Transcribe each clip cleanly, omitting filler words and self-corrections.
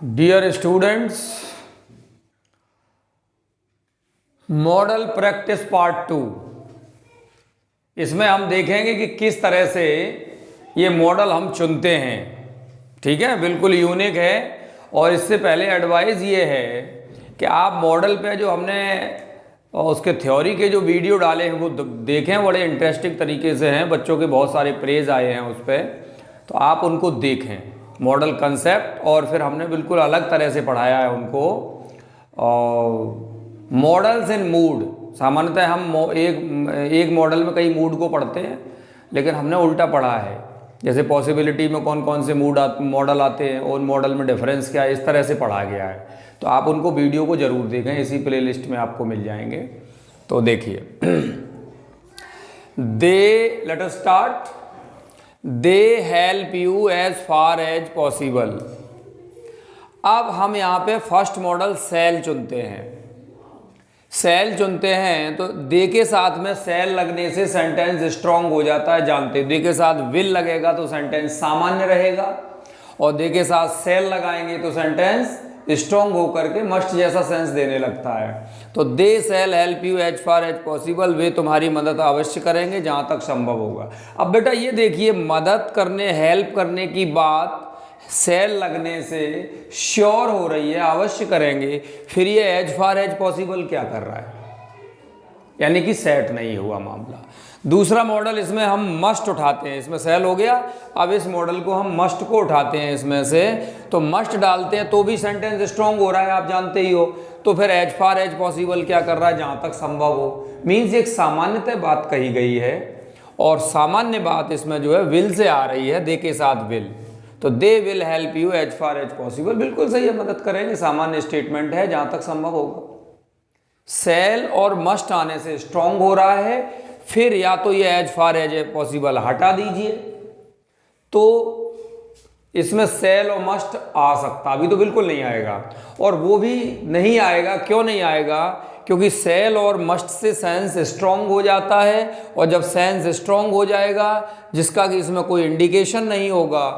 Dear students, model practice part 2। इसमें हम देखेंगे कि किस तरह से ये मॉडल हम चुनते हैं। ठीक है, बिल्कुल यूनिक है। और इससे पहले एडवाइस ये है कि आप मॉडल पे जो हमने उसके थ्योरी के जो वीडियो डाले हैं वो देखें, बड़े इंटरेस्टिंग तरीके से हैं, बच्चों के बहुत सारे प्रेज आए हैं उस पर, तो आप उनको देखें मॉडल कंसेप्ट। और फिर हमने बिल्कुल अलग तरह से पढ़ाया है उनको मॉडल्स इन मूड। सामान्यतः हम एक मॉडल में कई मूड को पढ़ते हैं, लेकिन हमने उल्टा पढ़ा है। जैसे पॉसिबिलिटी में कौन कौन से मॉडल आते हैं, उन मॉडल में डिफरेंस क्या है, इस तरह से पढ़ा गया है। तो आप उनको वीडियो को ज़रूर देखें, इसी प्लेलिस्ट में आपको मिल जाएंगे। तो देखिए let us start. They help you as far as possible. अब हम यहाँ पे फर्स्ट मॉडल सेल चुनते हैं। सेल चुनते हैं तो दे के साथ में सेल लगने से सेंटेंस स्ट्रांग हो जाता है, जानते हैं। दे के साथ विल लगेगा तो सेंटेंस सामान्य रहेगा, और दे के साथ सेल लगाएंगे तो सेंटेंस स्ट्रांग होकर के मस्ट जैसा सेंस देने लगता है। तो they shall help you as far as possible, वे तुम्हारी मदद अवश्य करेंगे जहाँ तक संभव होगा। अब बेटा ये देखिए, मदद करने, हेल्प करने की बात सेल लगने से श्योर हो रही है, अवश्य करेंगे। फिर ये एज फार एज पॉसिबल क्या कर रहा है, यानी कि सेट नहीं हुआ मामला। दूसरा मॉडल, इसमें हम मस्ट उठाते हैं, इसमें सेल हो गया, अब इस मॉडल को हम मस्ट को उठाते हैं इसमें से, तो मस्ट डालते हैं तो भी सेंटेंस स्ट्रांग हो रहा है, आप जानते ही हो। तो फिर एज फार एज पॉसिबल क्या कर रहा है, जहाँ तक संभव हो। मीन्स एक सामान्यतः बात कही गई है, और सामान्य बात इसमें जो है विल से आ रही है, दे के साथ विल। तो they will help you as far as possible, बिल्कुल सही है, मदद करेंगे, सामान्य स्टेटमेंट है, जहाँ तक संभव होगा। सेल और मस्ट आने से स्ट्रांग हो रहा है, फिर या तो ये एज फार एज पॉसिबल हटा दीजिए, तो इसमें सेल और मस्ट आ सकता, अभी तो बिल्कुल नहीं आएगा। और वो भी नहीं आएगा, क्यों नहीं आएगा, क्योंकि सेल और मस्ट से सेंस स्ट्रांग हो जाता है, और जब सेंस स्ट्रांग हो जाएगा, जिसका कि इसमें कोई इंडिकेशन नहीं होगा,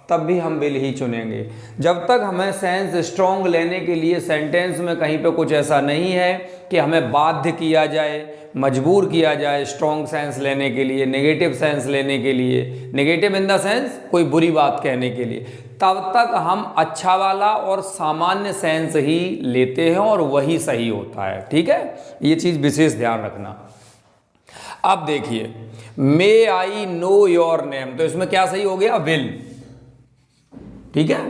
तब भी हम विल ही चुनेंगे। जब तक हमें सेंस स्ट्रांग लेने के लिए सेंटेंस में कहीं पे कुछ ऐसा नहीं है कि हमें बाध्य किया जाए, मजबूर किया जाए स्ट्रांग सेंस लेने के लिए, नेगेटिव सेंस लेने के लिए, नेगेटिव इन द सेंस कोई बुरी बात कहने के लिए, तब तक हम अच्छा वाला और सामान्य सेंस ही लेते हैं, और वही सही होता है। ठीक है, ये चीज़ विशेष ध्यान रखना। अब देखिए, may I know your name, तो इसमें क्या सही हो गया, विल। ठीक है,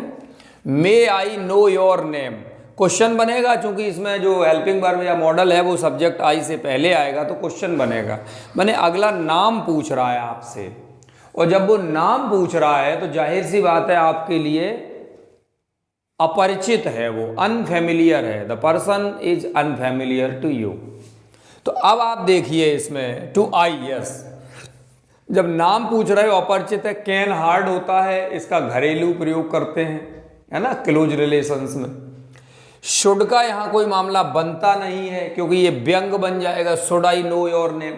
may I know your name question बनेगा, चूंकि इसमें जो हेल्पिंग वर्ब या मॉडल है वो सब्जेक्ट आई से पहले आएगा, तो क्वेश्चन बनेगा। मैंने अगला नाम पूछ रहा है आपसे, और जब वो नाम पूछ रहा है तो जाहिर सी बात है आपके लिए अपरिचित है, वो अनफेमिलियर है, the person is unfamiliar to you. तो अब आप देखिए इसमें टू आई, यस, जब नाम पूछ रहे हो अपरिचित है, कैन हार्ड होता है, इसका घरेलू प्रयोग करते हैं, है ना, क्लोज रिलेशंस में। शुड का यहां कोई मामला बनता नहीं है, क्योंकि ये व्यंग बन जाएगा, should I know your name.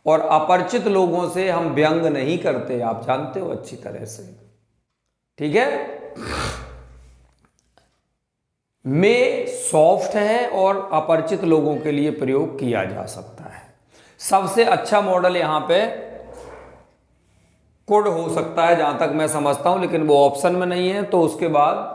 और अपरिचित लोगों से हम व्यंग नहीं करते, आप जानते हो अच्छी तरह से। ठीक है, मे सॉफ्ट है और अपरिचित लोगों के लिए प्रयोग किया जा सकता है। सबसे अच्छा मॉडल यहां पे कुड हो सकता है, जहां तक मैं समझता हूं, लेकिन वो ऑप्शन में नहीं है, तो उसके बाद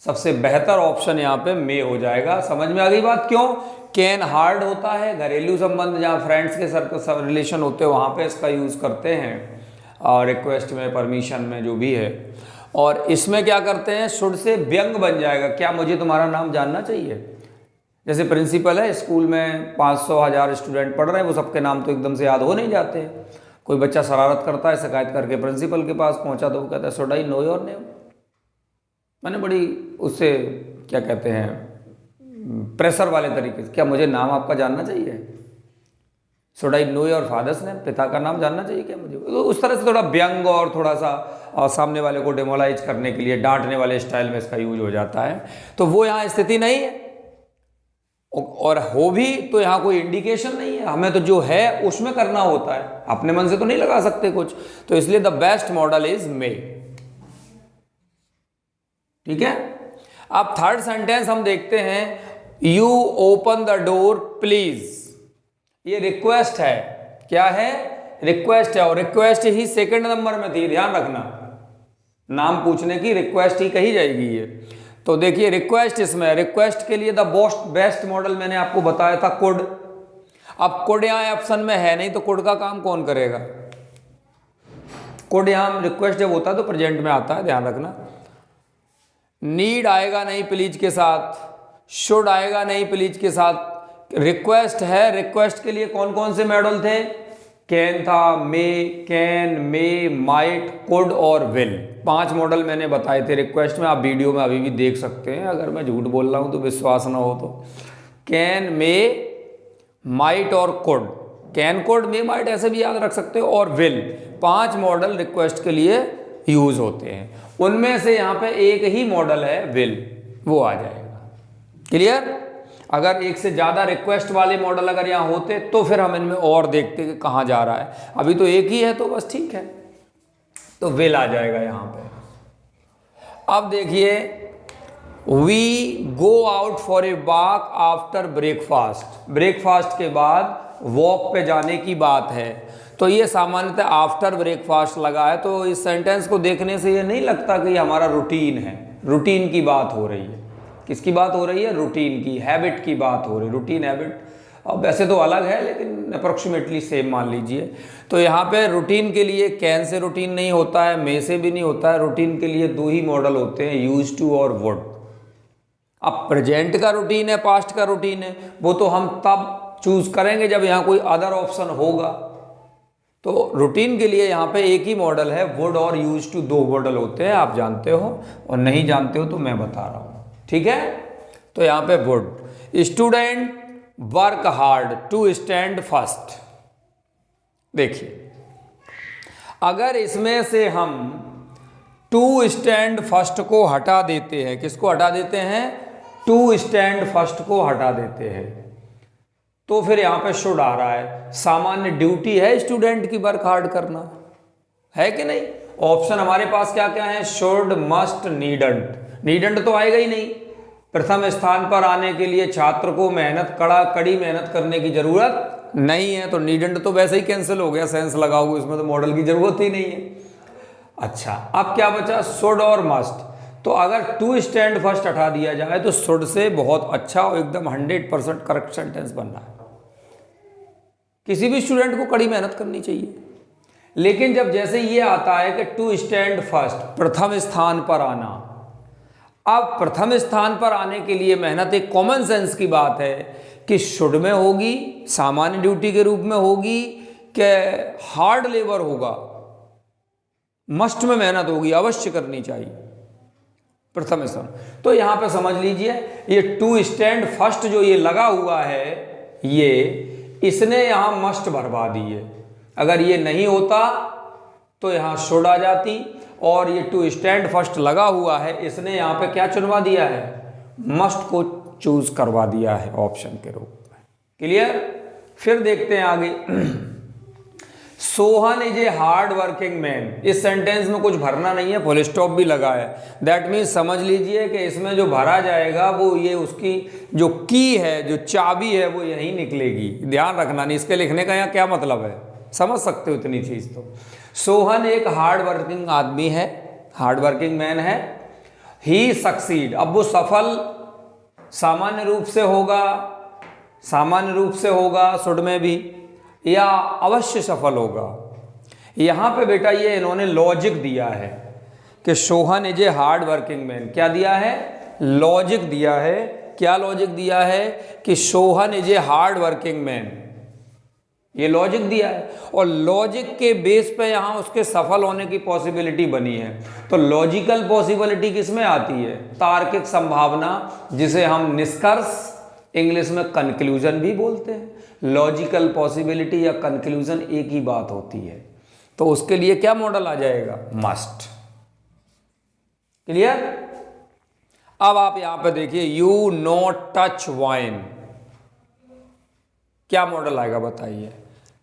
सबसे बेहतर ऑप्शन यहां पे मे हो जाएगा। समझ में आ गई बात, क्यों? कैन हार्ड होता है, घरेलू संबंध, जहां फ्रेंड्स के सर्कल रिलेशन होते हैं वहां पे इसका यूज करते हैं, और रिक्वेस्ट में, परमिशन में, जो भी है। और इसमें क्या करते हैं, शुड से व्यंग बन जाएगा, क्या मुझे तुम्हारा नाम जानना चाहिए। जैसे प्रिंसिपल है, स्कूल में 500,000 स्टूडेंट पढ़ रहे हैं, वो सबके नाम तो एकदम से याद हो नहीं जाते। कोई बच्चा शरारत करता है, शिकायत करके प्रिंसिपल के पास पहुंचा, तो वो कहता है should I know your name. मैंने बड़ी उससे क्या कहते हैं, प्रेशर वाले तरीके से, क्या मुझे नाम आपका जानना चाहिए, should I know your father's name, पिता का नाम जानना चाहिए क्या मुझे। तो उस तरह से थोड़ा व्यंग और थोड़ा सा सामने वाले को डेमोलाइज करने के लिए, डांटने वाले स्टाइल में इसका यूज हो जाता है। तो वो यहाँ स्थिति नहीं है, और हो भी तो यहाँ कोई इंडिकेशन नहीं है, हमें तो जो है उसमें करना होता है, अपने मन से तो नहीं लगा सकते कुछ। तो इसलिए द बेस्ट मॉडल इज मे। ठीक है। अब थर्ड सेंटेंस हम देखते हैं, you open the door please. ये रिक्वेस्ट है, क्या है, रिक्वेस्ट है, और रिक्वेस्ट ही सेकंड नंबर में थी, ध्यान रखना, नाम पूछने की रिक्वेस्ट ही कही जाएगी ये। तो देखिए रिक्वेस्ट इसमें, रिक्वेस्ट के लिए द बेस्ट मॉडल मैंने आपको बताया था कुड। अब कुड यहाँ ऑप्शन में है नहीं, तो कुड का काम कौन करेगा? कुड यहाँ रिक्वेस्ट जब होता है तो प्रेजेंट में आता है, ध्यान रखना। नीड आएगा नहीं प्लीज के साथ, शुड आएगा नहीं प्लीज के साथ। रिक्वेस्ट है, रिक्वेस्ट के लिए कौन कौन से मॉडल थे? कैन था, मे, कैन, मे, माइट, कुड और विल। 5 मॉडल मैंने बताए थे रिक्वेस्ट में, आप वीडियो में अभी भी देख सकते हैं, अगर मैं झूठ बोल रहा हूं तो विश्वास ना हो तो। कैन, मे, माइट और could, can, could, may, might ऐसे भी याद रख सकते हो, और विल। 5 मॉडल रिक्वेस्ट के लिए यूज होते हैं, उनमें से यहाँ पे एक ही मॉडल है विल, वो आ जाएगा। क्लियर? अगर एक से ज़्यादा रिक्वेस्ट वाले मॉडल अगर यहाँ होते तो फिर हम इनमें और देखते कि कहाँ जा रहा है, अभी तो एक ही है तो बस ठीक है, तो विल आ जाएगा यहाँ पे। अब देखिए, we go out for a walk after breakfast. Breakfast के बाद वॉक पे जाने की बात है, तो ये सामान्यतः आफ्टर ब्रेकफास्ट लगा है, तो इस सेंटेंस को देखने से ये नहीं लगता कि हमारा रूटीन है, रूटीन की बात हो रही है। किसकी बात हो रही है? रूटीन की, हैबिट की बात हो रही है, रूटीन हैबिट। अब वैसे तो अलग है लेकिन अप्रोक्सीमेटली सेम मान लीजिए। तो यहाँ पे रूटीन के लिए कैन से रूटीन नहीं होता है, मे से भी नहीं होता है, रूटीन के लिए 2 ही मॉडल होते हैं, यूज टू और वुड। अब प्रेजेंट का रूटीन है, पास्ट का रूटीन है, वो तो हम तब चूज करेंगे जब यहाँ कोई अदर ऑप्शन होगा। तो रूटीन के लिए यहाँ पे एक ही मॉडल है, वुड और यूज टू 2 मॉडल होते हैं, आप जानते हो, और नहीं जानते हो तो मैं बता रहा हूँ, ठीक है। तो यहाँ पे would. Student work hard to stand first. देखिए, अगर इसमें से हम टू स्टैंड फर्स्ट को हटा देते हैं, किसको हटा देते हैं? टू स्टैंड फर्स्ट को हटा देते हैं, तो फिर यहां पे शुड आ रहा है। सामान्य ड्यूटी है स्टूडेंट की वर्क हार्ड करना, है कि नहीं? ऑप्शन हमारे पास क्या क्या है? Should, must, needn't. नीडंट तो आएगा ही नहीं। प्रथम स्थान पर आने के लिए छात्र को कड़ी मेहनत करने की जरूरत नहीं है, तो नीडंट तो वैसे ही कैंसिल हो गया, सेंस लगाओगे उसमें तो मॉडल की जरूरत ही नहीं है। अच्छा, अब क्या बचा? शुड और मस्ट। तो अगर टू स्टैंड फर्स्ट हटा दिया जाए तो शुड से बहुत अच्छा और एकदम 100% करेक्ट सेंटेंस बन रहा है। किसी भी स्टूडेंट को कड़ी मेहनत करनी चाहिए, लेकिन जब जैसे ये आता है कि टू स्टैंड फर्स्ट, प्रथम स्थान पर आना, अब प्रथम स्थान पर आने के लिए मेहनत एक कॉमन सेंस की बात है कि शुड में होगी, सामान्य ड्यूटी के रूप में होगी, कि हार्ड लेबर होगा, मस्ट में मेहनत होगी, अवश्य करनी चाहिए प्रथम स्थान। तो यहां पे समझ लीजिए, ये टू स्टैंड फर्स्ट जो ये लगा हुआ है, ये इसने यहां मस्ट भरवा दी है। अगर ये नहीं होता तो यहां शुड आ जाती, और ये टू स्टैंड फर्स्ट लगा हुआ है, इसने यहां पे क्या चुनवा दिया है? मस्ट को चूज करवा दिया है ऑप्शन के रूप में। क्लियर? फिर देखते हैं आगे। Sohan is a hard working man. इस सेंटेंस में कुछ भरना नहीं है, फुल स्टॉप भी लगा है। दैट मीन्स समझ लीजिए कि इसमें जो भरा जाएगा वो ये उसकी जो की है, जो चाबी है, वो यहीं निकलेगी। ध्यान रखना, नहीं इसके लिखने का यहाँ क्या मतलब है, समझ सकते हो इतनी चीज तो। सोहन एक हार्ड वर्किंग आदमी है, हार्ड वर्किंग मैन है। ही सक्सीड, अब वो सफल सामान्य रूप से होगा, सामान्य रूप से होगा शुड में भी, या अवश्य सफल होगा। यहां पे बेटा ये इन्होंने लॉजिक दिया है कि Sohan is a hard working man. क्या दिया है? लॉजिक दिया है। क्या लॉजिक दिया है? कि Sohan is a hard working man, ये लॉजिक दिया है, और लॉजिक के बेस पे यहां उसके सफल होने की पॉसिबिलिटी बनी है। तो लॉजिकल पॉसिबिलिटी किसमें आती है? तार्किक संभावना, जिसे हम निष्कर्ष, इंग्लिश में कंक्लूजन भी बोलते हैं। लॉजिकल पॉसिबिलिटी या कंक्लूजन एक ही बात होती है, तो उसके लिए क्या मॉडल आ जाएगा? मस्ट। क्लियर? अब आप यहां पे देखिए, यू नॉट टच वाइन, क्या मॉडल आएगा बताइए?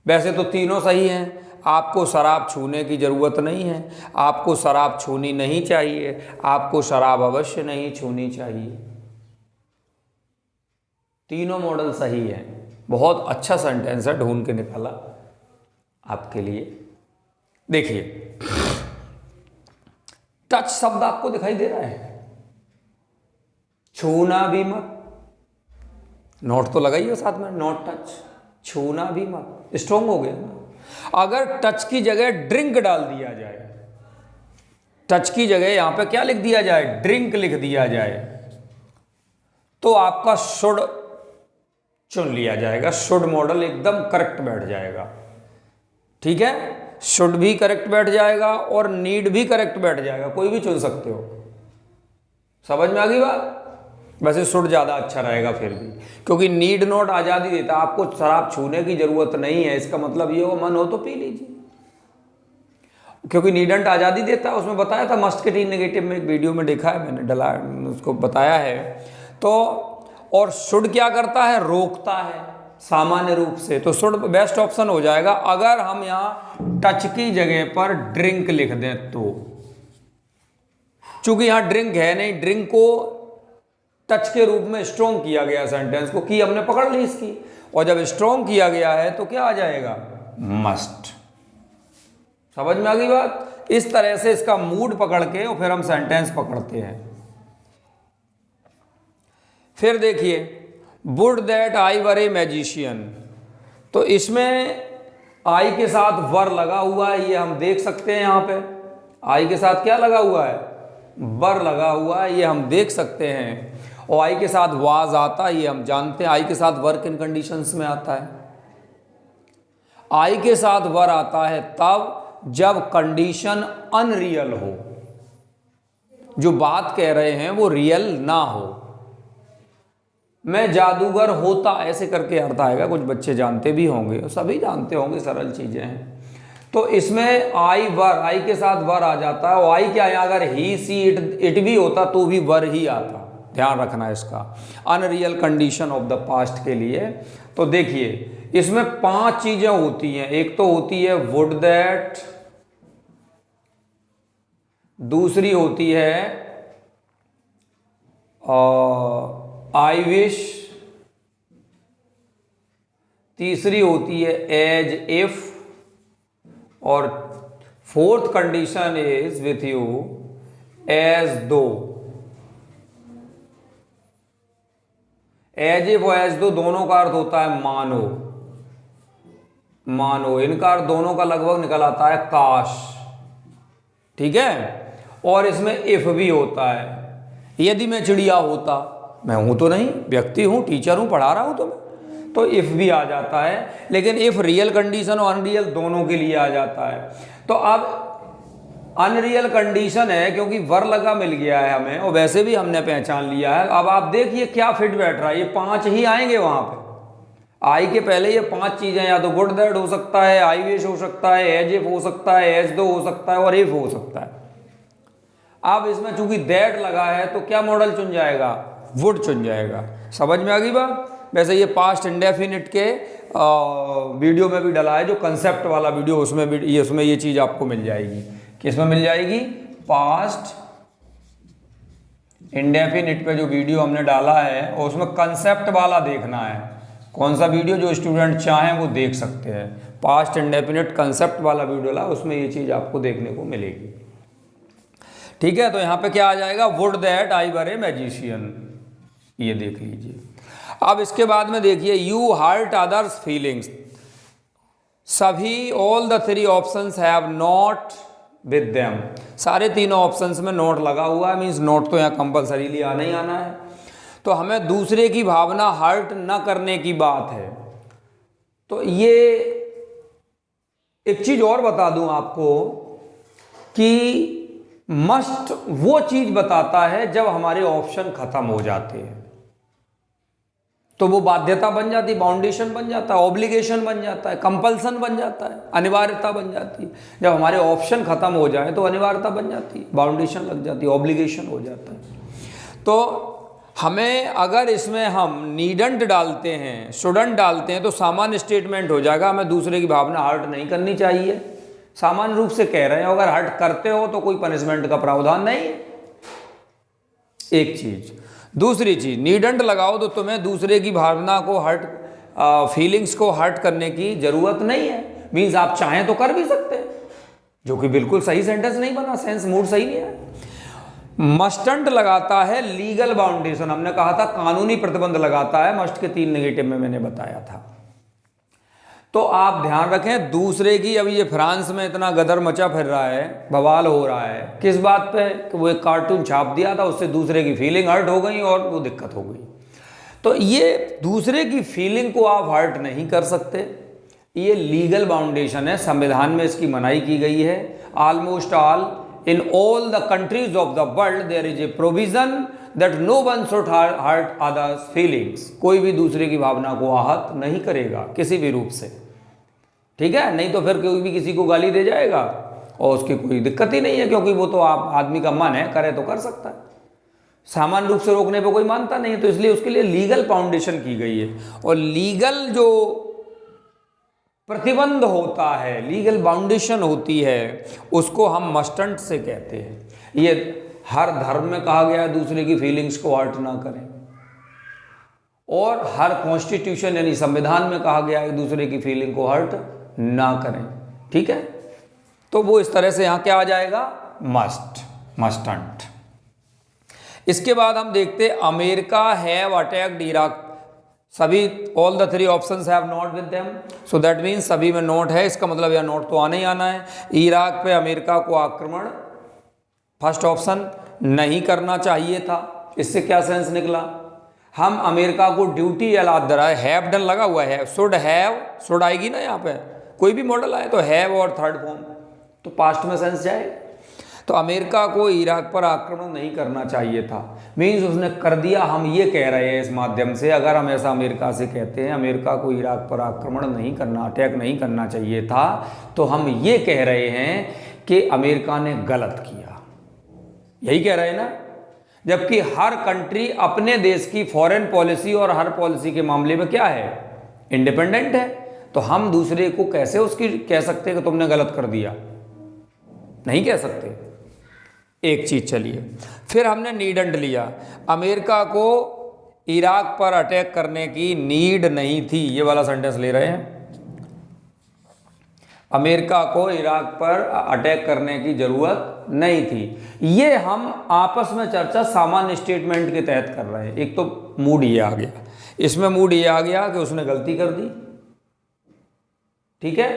वैसे तो तीनों सही हैं, आपको शराब छूने की ज़रूरत नहीं है, आपको शराब छूनी नहीं चाहिए, आपको शराब अवश्य नहीं छूनी चाहिए। तीनों मॉडल सही है। बहुत अच्छा सेंटेंस है, ढूंढ के निकाला आपके लिए। देखिए, टच शब्द आपको दिखाई दे रहा है, छूना भी मत, नोट तो लगाइए साथ में, नॉट टच, छूना भी मत, स्ट्रॉन्ग हो गया ना। अगर टच की जगह ड्रिंक डाल दिया जाए, टच की जगह यहां पे क्या लिख दिया जाए, ड्रिंक लिख दिया जाए, तो आपका शुड चुन लिया जाएगा, शुड मॉडल एकदम करेक्ट बैठ जाएगा। ठीक है, शुड भी करेक्ट बैठ जाएगा और नीड भी करेक्ट बैठ जाएगा, कोई भी चुन सकते हो। समझ में आ गई बात? वैसे शुड ज़्यादा अच्छा रहेगा फिर भी, क्योंकि नीड नॉट आज़ादी देता, आपको शराब छूने की ज़रूरत नहीं है, इसका मतलब ये हो मन हो तो पी लीजिए, क्योंकि नीडंट आज़ादी देता है। उसमें बताया था मस्ट के टी नेगेटिव में, एक वीडियो में देखा है मैंने, डला उसको बताया है। तो और शुड क्या करता है, रोकता है सामान्य रूप से, तो शुड बेस्ट ऑप्शन हो जाएगा। अगर हम यहाँ टच की जगह पर ड्रिंक लिख दें तो, चूंकि यहाँ ड्रिंक है नहीं, ड्रिंक को टच के रूप में स्ट्रॉन्ग किया गया, सेंटेंस को की हमने पकड़ ली इसकी, और जब स्ट्रॉन्ग किया गया है तो क्या आ जाएगा, मस्ट। समझ में आ गई बात? इस तरह से इसका मूड पकड़ के और फिर हम सेंटेंस पकड़ते हैं। फिर देखिए, would that I were A magician, तो इसमें आई के साथ वर लगा हुआ है, ये हम देख सकते हैं। यहाँ पे आई के साथ क्या लगा हुआ है, वर लगा हुआ है, ये हम देख सकते हैं। और आई के साथ वाज आता है, ये हम जानते हैं। आई के साथ वर्क इन कंडीशंस में आता है। आई के साथ वर आता है तब जब कंडीशन अनरियल हो, जो बात कह रहे हैं वो रियल ना हो। मैं जादूगर होता, ऐसे करके अर्थ आएगा, कुछ बच्चे जानते भी होंगे, सभी जानते होंगे, सरल चीजें हैं। तो इसमें आई वर, आई के साथ वर आ जाता है। और आई क्या है, अगर ही सी इट भी होता तो भी वर ही आता, ध्यान रखना इसका, unreal condition of the past के लिए। तो देखिए, इसमें 5 चीजें होती हैं। एक तो होती है वुड दैट, दूसरी होती है आई विश, तीसरी होती है एज इफ, और fourth condition is with you as though. As if और एज दो दोनों का अर्थ होता है मानो, मानो, इनका अर्थ दोनों का लगभग निकल आता है काश। ठीक है, और इसमें इफ भी होता है, यदि मैं चिड़िया होता, मैं हूं तो नहीं, व्यक्ति हूं, टीचर हूं, पढ़ा रहा हूं तो मैं, तो इफ भी आ जाता है। लेकिन इफ रियल कंडीशन और अनरियल दोनों के लिए आ जाता है। तो अब अनरियल कंडीशन है क्योंकि वर लगा मिल गया है हमें, और वैसे भी हमने पहचान लिया है। अब आप देखिए क्या फिट बैठ रहा है, ये 5 ही आएंगे वहां पे। आई के पहले ये 5 चीजें, या तो गुड दैट हो सकता है, आई विश हो सकता है, एज इफ हो सकता है, एज दो हो सकता है, और इफ हो सकता है। अब इसमें चूंकि दैट लगा है तो क्या मॉडल चुन जाएगा, वुड चुन जाएगा। समझ में आ गई बात? वैसे ये पास्ट इंडेफिनिट के वीडियो में भी डला है, जो कंसेप्ट वाला वीडियो, उसमें भी उसमें ये चीज आपको मिल जाएगी। किसमें मिल जाएगी, पास्ट इंडेफिनिट पे जो वीडियो हमने डाला है, और उसमें कंसेप्ट वाला देखना है। कौन सा वीडियो, जो स्टूडेंट चाहें वो देख सकते हैं। पास्ट इंडेफिनिट कंसेप्ट वाला वीडियो डाला, उसमें ये चीज आपको देखने को मिलेगी। ठीक है, तो यहां पे क्या आ जाएगा, would that I were A magician, ये देख लीजिए। अब इसके बाद में देखिए, यू हर्ट अदर्स फीलिंग्स, सभी all the 3 options have not with them, सारे तीनों ऑप्शंस में नोट लगा हुआ है, मीन्स नोट तो यहाँ कंपल्सरीली आना ही आना है। तो हमें दूसरे की भावना हर्ट न करने की बात है। तो ये एक चीज और बता दूं आपको कि मस्ट वो चीज बताता है जब हमारे ऑप्शन खत्म हो जाते हैं, तो वो बाध्यता बन जाती, बाउंडेशन बन जाता है, ऑब्लिगेशन बन जाता है, कंपल्सन बन जाता है, अनिवार्यता बन जाती है। जब हमारे ऑप्शन खत्म हो जाए तो अनिवार्यता बन जाती है, बाउंडेशन लग जाती है, ऑब्लिगेशन हो जाता है। तो हमें अगर इसमें हम नीडंट डालते हैं, शुडंट डालते हैं, तो सामान्य स्टेटमेंट हो जाएगा, हमें दूसरे की भावना हर्ट नहीं करनी चाहिए। सामान्य रूप से कह रहे हैं, अगर हर्ट करते हो तो कोई पनिशमेंट का प्रावधान नहीं है। एक चीज। दूसरी चीज, नीडंट लगाओ तो तुम्हें दूसरे की भावना को हर्ट, फीलिंग्स को हर्ट करने की जरूरत नहीं है। मीन्स आप चाहें तो कर भी सकते हैं, जो कि बिल्कुल सही सेंटेंस नहीं बना, सेंस मूड सही नहीं है। मस्टंट लगाता है लीगल बाउंडेशन, हमने कहा था कानूनी प्रतिबंध लगाता है, मस्ट के 3 नेगेटिव में मैंने बताया था। तो आप ध्यान रखें, दूसरे की, अभी ये फ्रांस में इतना गदर मचा फिर रहा है, बवाल हो रहा है, किस बात पे कि वो एक कार्टून छाप दिया था, उससे दूसरे की फीलिंग हर्ट हो गई और वो दिक्कत हो गई। तो ये दूसरे की फीलिंग को आप हर्ट नहीं कर सकते, ये लीगल बाउंडेशन है, संविधान में इसकी मनाही की गई है। Almost all in all the countries of the world there is a provision that no one should hurt others feelings. कोई भी दूसरे की भावना को आहत नहीं करेगा किसी भी रूप से, ठीक है। नहीं तो फिर कोई भी किसी को गाली दे जाएगा और उसकी कोई दिक्कत ही नहीं है, क्योंकि वो तो आप आदमी का मन है, करे तो कर सकता है। सामान्य रूप से रोकने पे कोई मानता नहीं है, तो इसलिए उसके लिए लीगल फाउंडेशन की गई है। और लीगल जो प्रतिबंध होता है, लीगल बाउंडेशन होती है, उसको हम मस्टंट से कहते हैं। ये हर धर्म में कहा गया है दूसरे की फीलिंग्स को हर्ट ना करें, और हर कॉन्स्टिट्यूशन यानी संविधान में कहा गया है दूसरे की फीलिंग को हर्ट ना करें, ठीक है। तो वो इस तरह से यहां क्या आ जाएगा, मस्टंट। इसके बाद हम देखते अमेरिका हैव अटैक्ड इराक। सभी all the 3 options have not with them, so that means सभी में नोट है, इसका मतलब यह नोट तो आना ही आना है। इराक पे अमेरिका को आक्रमण, फर्स्ट ऑप्शन, नहीं करना चाहिए था। इससे क्या सेंस निकला, हम अमेरिका को ड्यूटी अलाद दे रहा है, हैव डन लगा हुआ है, शुड हैव, शुड आएगी ना यहाँ पे, कोई भी मॉडल आए तो हैव और थर्ड फॉर्म, तो पास्ट में सेंस जाए। तो अमेरिका को इराक पर आक्रमण नहीं करना चाहिए था, मीन्स उसने कर दिया। हम ये कह रहे हैं इस माध्यम से, अगर हम ऐसा अमेरिका से कहते हैं अमेरिका को इराक पर आक्रमण नहीं करना, अटैक नहीं करना चाहिए था, तो हम ये कह रहे हैं कि अमेरिका ने गलत किया, यही कह रहे हैं ना। जबकि हर कंट्री अपने देश की फॉरेन पॉलिसी और हर पॉलिसी के मामले में क्या है, इंडिपेंडेंट है। तो हम दूसरे को कैसे उसकी कह सकते हैं कि तुमने गलत कर दिया, नहीं कह सकते। एक चीज चलिए, फिर हमने नीडंट लिया, अमेरिका को इराक पर अटैक करने की नीड नहीं थी, ये वाला सेंटेंस ले रहे हैं। अमेरिका को इराक पर अटैक करने की जरूरत नहीं थी। ये हम आपस में चर्चा सामान्य स्टेटमेंट के तहत कर रहे हैं। एक तो मूड ये आ गया, इसमें मूड ये आ गया कि उसने गलती कर दी, ठीक है।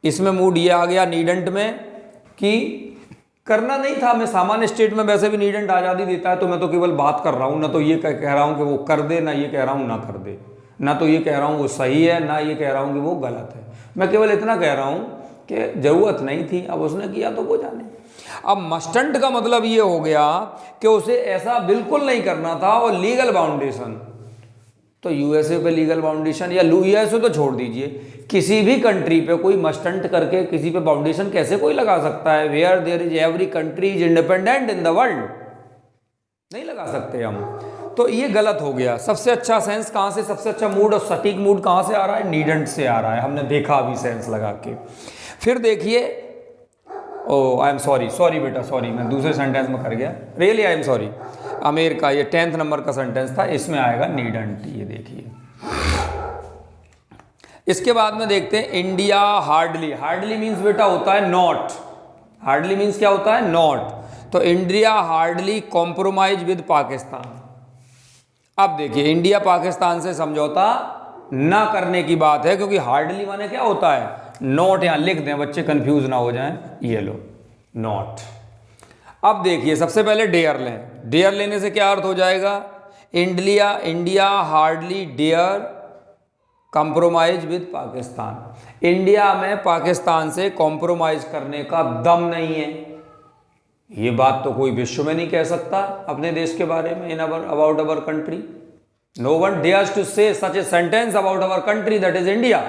इसमें मूड ये आ गया नीडंट में कि करना नहीं था। मैं सामान्य स्टेट में वैसे भी नीडेंट आज़ादी देता है, तो मैं तो केवल बात कर रहा हूँ, ना तो ये कह रहा हूँ कि वो कर दे, ना ये कह रहा हूँ ना कर दे, ना तो ये कह रहा हूँ वो सही है, ना ये कह रहा हूँ कि वो गलत है। मैं केवल इतना कह रहा हूँ कि ज़रूरत नहीं थी, अब उसने किया तो वो जाने। अब मस्टंट का मतलब ये हो गया कि उसे ऐसा बिल्कुल नहीं करना था, और लीगल बाउंडेशन, तो यूएसए पे लीगल बाउंडेशन, या यूएसए तो छोड़ दीजिए, किसी भी कंट्री पे कोई मस्टंट करके किसी पे बाउंडेशन कैसे कोई लगा सकता है। Where there is every country is independent in the world, नहीं लगा सकते हम। तो ये गलत हो गया। सबसे अच्छा सेंस कहाँ से, सबसे अच्छा मूड और सटीक मूड कहाँ से आ रहा है, नीडेंट से आ रहा है। हमने देखा अभी सेंस लगा के। फिर देखिए, ओ आई एम सॉरी बेटा, सॉरी मैं दूसरे सेंटेंस में कर गया, really I am sorry. America, ये 10th नंबर का सेंटेंस था, इसमें आएगा नीडंट, ये देखिए। इसके बाद में देखते हैं इंडिया हार्डली। हार्डली मीन्स बेटा होता है नॉट, हार्डली मीन्स क्या होता है, नॉट। तो India hardly compromise with Pakistan. अब देखिए, इंडिया पाकिस्तान से समझौता ना करने की बात है, क्योंकि हार्डली माने क्या होता है, नॉट। यहां लिख दें, बच्चे कंफ्यूज ना हो जाएं, ये लो नॉट। अब देखिए, सबसे पहले डेयर लें। डेयर लेने से क्या अर्थ हो जाएगा, India hardly dare compromise with Pakistan. India में पाकिस्तान से कॉम्प्रोमाइज करने का दम नहीं है। ये बात तो कोई विश्व में नहीं कह सकता अपने देश के बारे में, in about our country. No one dares to say such a sentence about our country that is India.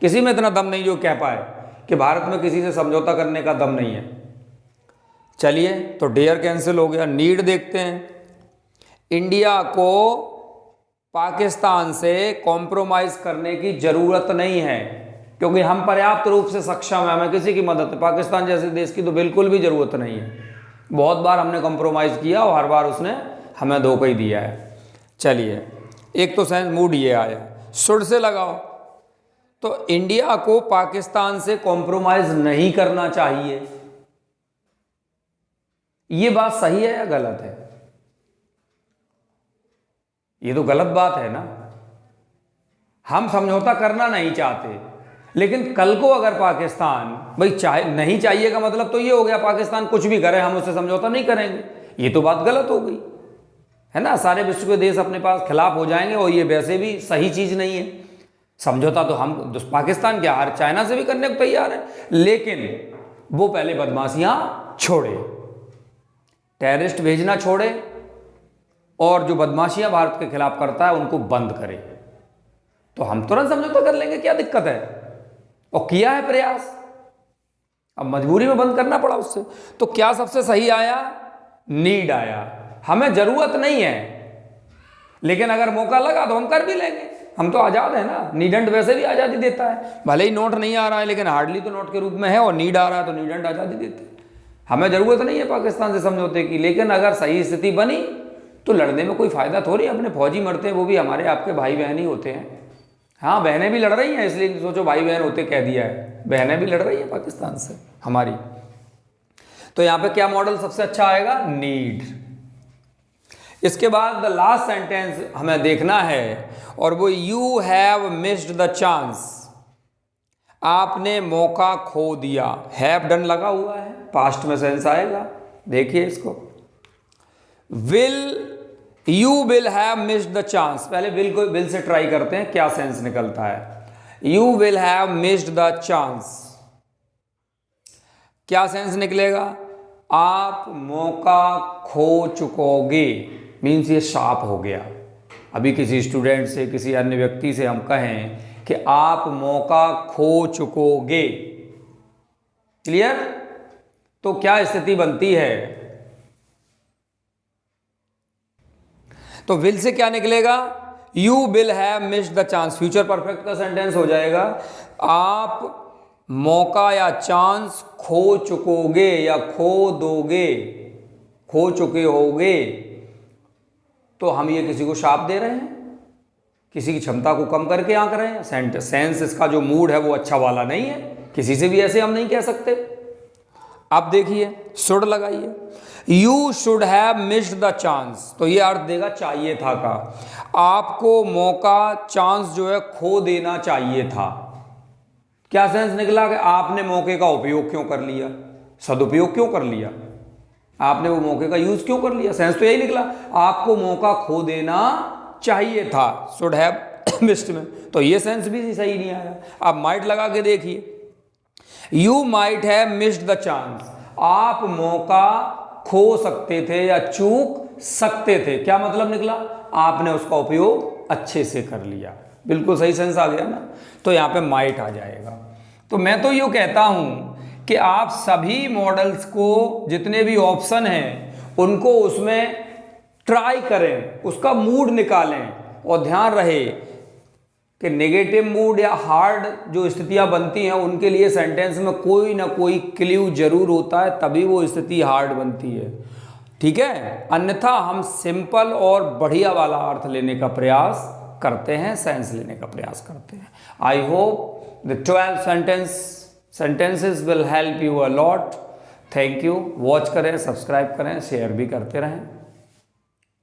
किसी में इतना दम नहीं जो कह पाए कि भारत में किसी से समझौता करने का दम नहीं है। चलिए, तो डेयर कैंसिल हो गया। नीड देखते हैं, इंडिया को पाकिस्तान से कॉम्प्रोमाइज करने की जरूरत नहीं है, क्योंकि हम पर्याप्त रूप से सक्षम हैं, हमें किसी की मदद, पाकिस्तान जैसे देश की तो बिल्कुल भी ज़रूरत नहीं है। बहुत बार हमने कॉम्प्रोमाइज़ किया और हर बार उसने हमें धोखा ही दिया है। चलिए, एक तो सेंस मूड ये आया, शुड से लगाओ, तो इंडिया को पाकिस्तान से कॉम्प्रोमाइज़ नहीं करना चाहिए, ये बात सही है या गलत है? ये तो गलत बात है ना। हम समझौता करना नहीं चाहते, लेकिन कल को अगर पाकिस्तान भाई चाहे, नहीं चाहिए का मतलब तो ये हो गया पाकिस्तान कुछ भी करे हम उससे समझौता नहीं करेंगे, ये तो बात गलत हो गई है ना। सारे विश्व के देश अपने पास खिलाफ हो जाएंगे और ये वैसे भी सही चीज़ नहीं है। समझौता तो हम पाकिस्तान क्या हर चाइना से भी करने को तैयार है, लेकिन वो पहले बदमाशियां छोड़े, टेररिस्ट भेजना छोड़े और जो बदमाशियां भारत के खिलाफ करता है उनको बंद करे, तो हम तुरंत समझौता कर लेंगे, क्या दिक्कत है। और किया है प्रयास, अब मजबूरी में बंद करना पड़ा उससे। तो क्या सबसे सही आया? नीड आया, हमें जरूरत नहीं है, लेकिन अगर मौका लगा तो हम कर भी लेंगे, हम तो आज़ाद है ना। नीडंट वैसे भी आज़ादी देता है, भले ही नोट नहीं आ रहा है लेकिन हार्डली तो नोट के रूप में है, और नीड आ रहा है तो नीडंट आज़ादी देते हैं। हमें ज़रूरत नहीं है पाकिस्तान से समझौते की, लेकिन अगर सही स्थिति बनी तो लड़ने में कोई फ़ायदा थोड़ी। अपने फौजी मरते हैं वो भी हमारे आपके भाई बहन ही होते हैं। हाँ, बहनें भी लड़ रही हैं, इसलिए सोचो भाई बहन होते कह दिया है, बहनें भी लड़ रही हैं पाकिस्तान से हमारी। तो यहाँ पे क्या मॉडल सबसे अच्छा आएगा? नीड। इसके बाद द लास्ट सेंटेंस हमें देखना है, और वो you have missed the chance, आपने मौका खो दिया। हैव डन लगा हुआ है, पास्ट में सेंस आएगा, देखिए इसको। Will, you will have missed the chance, पहले विल को विल से ट्राई करते हैं क्या सेंस निकलता है। You will have missed the chance, क्या सेंस निकलेगा? आप मौका खो चुकोगे, मीन्स ये शार्प हो गया। अभी किसी स्टूडेंट से, किसी अन्य व्यक्ति से हम कहें कि आप मौका खो चुकोगे, क्लियर? तो क्या स्थिति बनती है? तो विल से क्या निकलेगा? You will have missed the chance, future perfect का सेंटेंस हो जाएगा। आप मौका या चांस खो चुकोगे या खो दोगे, खो चुके होगे। तो हम ये किसी को शाप दे रहे हैं, किसी की क्षमता को कम करके आंक रहे हैं। सेंस इसका जो मूड है वो अच्छा वाला नहीं है, किसी से भी ऐसे हम नहीं कह सकते। अब देखिए, शुड लगाइए, you should have missed the chance, तो ये अर्थ देगा चाहिए था का। आपको मौका, चांस जो है खो देना चाहिए था। क्या सेंस निकला कि आपने मौके का उपयोग क्यों कर लिया, सदुपयोग क्यों कर लिया, आपने वो मौके का यूज क्यों कर लिया। सेंस तो यही निकला, आपको मौका खो देना चाहिए था, शुड हैव मिस्ड में। तो ये सेंस भी सही नहीं आया। आप माइट लगा के देखिए, you might have missed the chance, आप मौका खो सकते थे या चूक सकते थे। क्या मतलब निकला? आपने उसका उपयोग अच्छे से कर लिया। बिल्कुल सही सेंस आ गया ना। तो यहाँ पे माइट आ जाएगा। तो मैं तो यूँ कहता हूँ कि आप सभी मॉडल्स को, जितने भी ऑप्शन हैं उनको उसमें ट्राई करें, उसका मूड निकालें, और ध्यान रहे कि नेगेटिव मूड या हार्ड जो स्थितियां बनती हैं उनके लिए सेंटेंस में कोई ना कोई क्ल्यू जरूर होता है, तभी वो स्थिति हार्ड बनती है, ठीक है। अन्यथा हम सिंपल और बढ़िया वाला अर्थ लेने का प्रयास करते हैं, सेंस लेने का प्रयास करते हैं। I hope the 12 sentences will help you a lot. Thank you. Watch करें, सब्सक्राइब करें, शेयर भी करते रहें।